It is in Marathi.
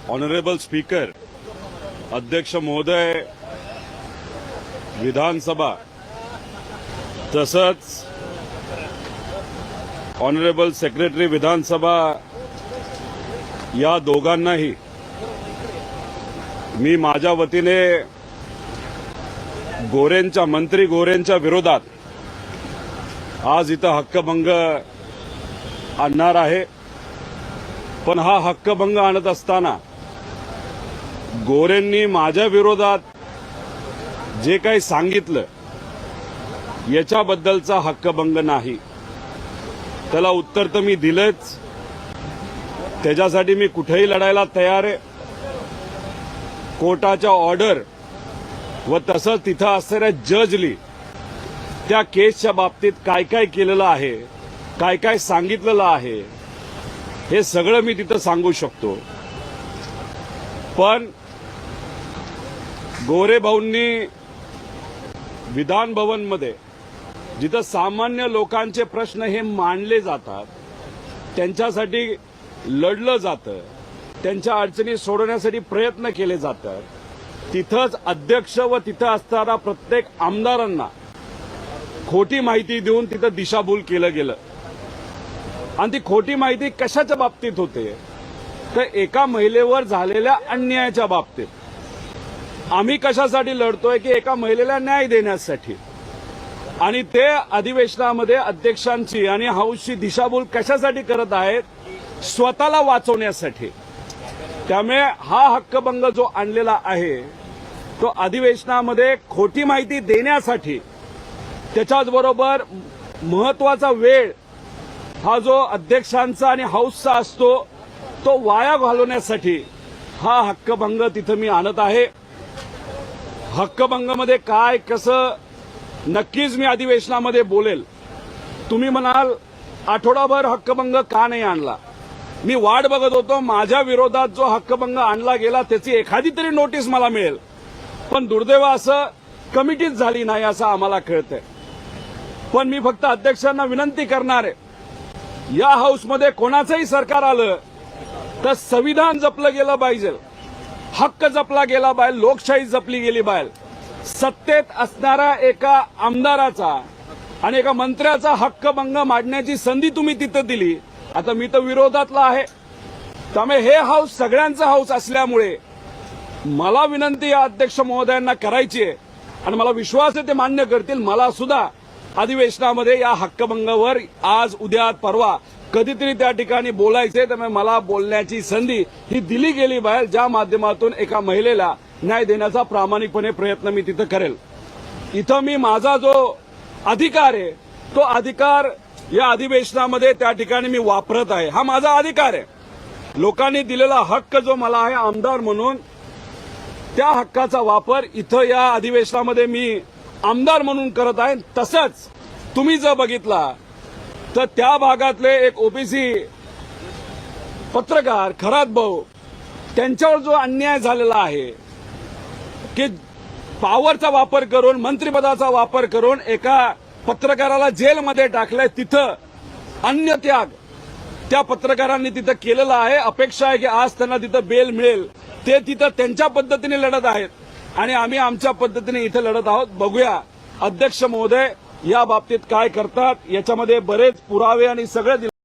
ऑनरेबल स्पीकर, अध्यक्ष महोदय, विधानसभा तसंच ऑनरेबल सेक्रेटरी विधानसभा या दोघांनाही मी माझ्या वतीने मंत्री गोरेंच्या विरोधात आज इथं हक्कभंग आणणार आहे। पण हा हक्कभंग आणत असताना गोरेंनी माझ्या विरोधात जे काही सांगितलं याच्याबद्दलचा हक्कभंग नाही। त्याला उत्तर तर मी दिलंच, त्याच्यासाठी मी कुठेही लढायला तयार आहे। कोर्टाच्या ऑर्डर व तसंच तिथं असणाऱ्या जजली त्या केसच्या बाबतीत काय काय केलेलं आहे, काय काय सांगितलेलं आहे, हे सगळं मी तिथं सांगू शकतो। पण गोरे भाऊंनी विधान भवनमध्ये जिथं सामान्य लोकांचे प्रश्न हे मांडले जातात, त्यांच्यासाठी लढलं जातं, त्यांच्या अडचणी सोडवण्यासाठी प्रयत्न केले जातात, तिथंच अध्यक्ष व तिथं असणारा प्रत्येक आमदारांना खोटी माहिती देऊन तिथं दिशाभूल केलं गेलं। आणि ती खोटी माहिती कशाच्या बाबतीत होते तर एका महिलेवर झालेल्या अन्यायाच्या बाबतीत। आम्ही कशासाठी लढतोय की एका महिलेला न्याय देण्यासाठी, आणि ते अधिवेशनामध्ये अध्यक्षांची आणि हाऊसची दिशाभूल कशासाठी करत आहेत, स्वतःला वाचवण्यासाठी। त्यामुळे हा हक्कभंग जो आणलेला आहे तो अधिवेशनामध्ये खोटी माहिती देण्यासाठी, त्याच्याचबरोबर महत्वाचा वेळ हा जो अध्यक्षांचा आणि हाऊसचा असतो तो वाया घालवण्यासाठी हा हक्कभंग तिथं मी आणत आहे। हक्कभंगामध्ये काय कसं नक्कीच मी अधिवेशनामध्ये बोलेल। तुम्ही म्हणाल आठवडाभर हक्कभंग का नाही आणला? मी वाट बघत होतो माझ्या विरोधात जो हक्कभंग आणला गेला त्याची एखादी तरी नोटीस मला मिळेल, पण दुर्दैव असं कमिटीच झाली नाही असं आम्हाला कळतंय। पण मी फक्त अध्यक्षांना विनंती करणार आहे, या हाऊसमध्ये कोणाचंही सरकार आलं तर संविधान जपलं गेलं पाहिजे, हक्क जपला गेला पाहिजे, लोकशाही जपली गेली पाहिजे। सत्तेत असणाऱ्या एका आमदाराचा आणि एका मंत्र्याचा हक्कभंग मांडण्याची संधी तुम्ही तिथं दिली। आता मी तर विरोधातला आहे, त्यामुळे हे हाऊस सगळ्यांचं हाऊस असल्यामुळे मला विनंती या अध्यक्ष महोदयांना करायची आहे आणि मला विश्वास आहे ते मान्य करतील। मला सुद्धा अधिवेशनामध्ये या हक्कभंगावर आज उद्या परवा कधीतरी त्या ठिकाणी बोलायचे, त्यामुळे मला बोलण्याची संधी ही दिली गेली पाहिजे, ज्या माध्यमातून एका महिलेला न्याय देण्याचा प्रामाणिकपणे प्रयत्न मी तिथं करेल। इथं मी माझा जो अधिकार आहे तो अधिकार या अधिवेशनामध्ये त्या ठिकाणी मी वापरत आहे। हा माझा अधिकार आहे, लोकांनी दिलेला हक्क जो मला आहे आमदार म्हणून, त्या हक्काचा वापर इथं या अधिवेशनामध्ये मी आमदार म्हणून करत आहे। तसंच तुम्ही जर बघितला तर त्या भागातले एक ओबीसी पत्रकार खरात भाऊ, त्यांच्यावर जो अन्याय झालेला आहे की पॉवरचा वापर करून, मंत्रिपदाचा वापर करून एका पत्रकाराला जेलमध्ये टाकलंय, तिथं अन्य त्याग त्या पत्रकारांनी तिथं केलेला आहे। अपेक्षा आहे की आज त्यांना तिथं बेल मिळेल। ते तिथं त्यांच्या पद्धतीने लढत आहेत आणि आम्ही आमच्या पद्धतीने इथं लढत आहोत। बघूया अध्यक्ष महोदय या बाबतीत काय करतात, याच्यामध्ये बरेच पुरावे आणि सगळे